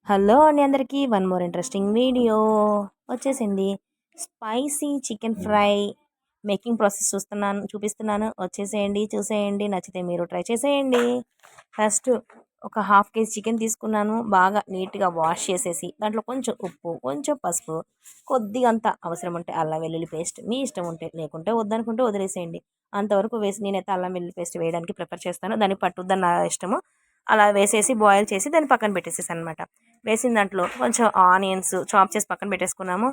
Hello అండి అందరికీ one more interesting video వచ్చేసింది. Spicy chicken fry making process చూపిస్తున్నాను. వచ్చేసేయండి, చూసేయండి, నచ్చితే మీరు ట్రై చేసేయండి. ఫస్ట్ ఒక హాఫ్ కేజీ చికెన్ తీసుకున్నాను. బాగా నీట్గా వాష్ చేసేసి దాంట్లో కొంచెం ఉప్పు, కొంచెం పసుపు, కొద్దిగా అంత అవసరం ఉంటే అల్లం వెల్లుల్లి పేస్ట్, మీ ఇష్టం ఉంటే, లేకుంటే వద్దనుకుంటే వదిలేసేయండి. అంతవరకు వేసి నేనైతే అల్లం వెల్లుల్లి పేస్ట్ వేయడానికి ప్రిఫర్ చేస్తాను. దాన్ని పట్టుద్దని నా ఇష్టము. అలా వేసేసి బాయిల్ చేసి దాన్ని పక్కన పెట్టేసేసి అనమాట. వేసిన దాంట్లో కొంచెం ఆనియన్స్ చాప్ చేసి పక్కన పెట్టేసుకున్నాము.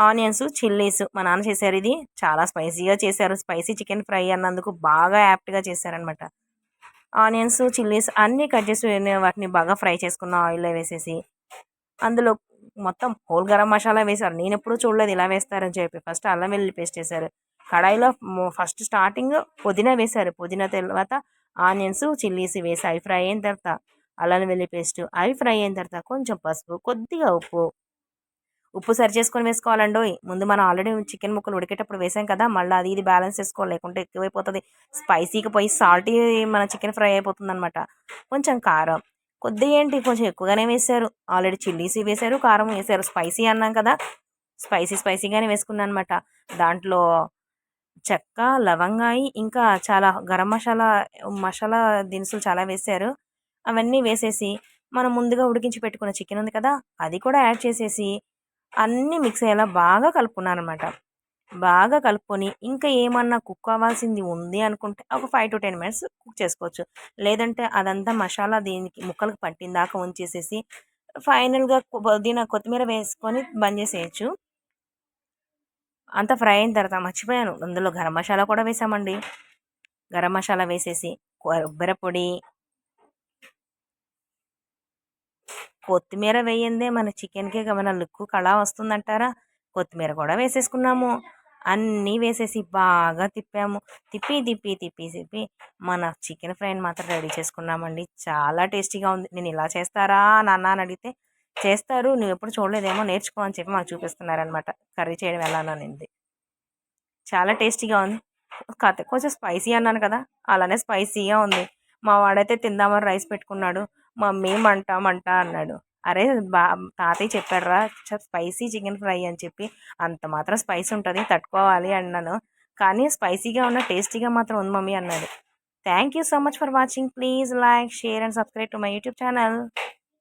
ఆనియన్స్, చిల్లీస్ మా నాన్న చేశారు. ఇది చాలా స్పైసీగా చేశారు. స్పైసీ చికెన్ ఫ్రై అన్నందుకు బాగా యాప్ట్గా చేశారనమాట. ఆనియన్స్, చిల్లీస్ అన్నీ కట్ చేసి వాటిని బాగా ఫ్రై చేసుకున్న ఆయిల్లో వేసేసి అందులో మొత్తం హోల్ గరం మసాలా వేశారు. నేను ఎప్పుడూ చూడలేదు ఇలా వేస్తారని చెప్పి. ఫస్ట్ అల్లం వెల్లుల్లి పేస్ట్ వేశారు. కడాయిలో ఫస్ట్ స్టార్టింగ్ పుదీనా వేశారు. పుదీనా తర్వాత ఆనియన్స్, చిల్లీస్ వేసి అవి ఫ్రై అయిన తర్వాత అల్లం వెల్లుల్లి పేస్ట్ అవి ఫ్రై అయిన తర్వాత కొంచెం పసుపు, కొద్దిగా ఉప్పు సరి చేసుకొని వేసుకోవాలండి. ముందు మనం ఆల్రెడీ చికెన్ ముక్కలు ఉడికేటప్పుడు వేసాం కదా, మళ్ళీ అది ఇది బ్యాలెన్స్ చేసుకోవాలి, లేకుంటే ఎక్కువైపోతుంది. స్పైసీకి పోయి సాల్టీ మన చికెన్ ఫ్రై అయిపోతుంది అనమాట. కొంచెం కారం కొద్దిగా ఏంటి కొంచెం ఎక్కువగానే వేశారు. ఆల్రెడీ చిల్లీస్ వేశారు, కారం వేశారు. స్పైసీ అన్నాం కదా, స్పైసీగానే వేసుకున్నాను అనమాట. దాంట్లో చెక్క, లవంగాయి, ఇంకా చాలా గరం మసాలా దినుసులు చాలా వేశారు. అవన్నీ వేసేసి మనం ముందుగా ఉడికించి పెట్టుకున్న చికెన్ ఉంది కదా, అది కూడా యాడ్ చేసేసి అన్నీ మిక్స్ అయ్యేలా బాగా కలుపుకున్నాను అనమాట. బాగా కలుపుకొని ఇంకా ఏమన్నా కుక్ అవ్వాల్సింది ఉంది అనుకుంటే ఒక 5 to 10 మినిట్స్ కుక్ చేసుకోవచ్చు. లేదంటే అదంతా మసాలా దీనికి ముక్కలకు పట్టిన దాకా ఉంచేసేసి ఫైనల్గా పుదీనా, కొత్తిమీర వేసుకొని బంద్ చేసేయచ్చు. అంతా ఫ్రై అయిన తర్వాత మర్చిపోయాను, అందులో గరం మసాలా కూడా వేసామండి. గరం మసాలా వేసేసి కొబ్బరి పొడి, కొత్తిమీర వేయందే మన చికెన్కే మన లుక్ కళ వస్తుందంటారా, కొత్తిమీర కూడా వేసేసుకున్నాము. అన్నీ వేసేసి బాగా తిప్పాము. తిప్పి తిప్పి తిప్పి తిప్పి మన చికెన్ ఫ్రైని మాత్రం రెడీ చేసుకున్నామండి. చాలా టేస్టీగా ఉంది. నేను ఇలా చేస్తారా నాన్న అని అడిగితే చేస్తారు, నువ్వు ఎప్పుడు చూడలేదేమో, నేర్చుకో అని చెప్పి మాకు చూపిస్తున్నారనమాట. కర్రీ చేయడం ఎలాననేది చాలా టేస్టీగా ఉంది. కాకపోతే కొంచెం స్పైసీ అన్నాను కదా, అలానే స్పైసీగా ఉంది. మా వాడైతే తిందామని రైస్ పెట్టుకున్నాడు. మమ్మీ మంట మంట అన్నాడు. అరే తాతయ్య చెప్పాడురా స్పైసీ చికెన్ ఫ్రై అని చెప్పి, అంత మాత్రం స్పైసీ ఉంటుంది, తట్టుకోవాలి అన్నాను. కానీ స్పైసీగా ఉన్న టేస్టీగా మాత్రం ఉంది మమ్మీ అన్నాడు. Thank you so much for watching. Please like, share and subscribe to my YouTube channel.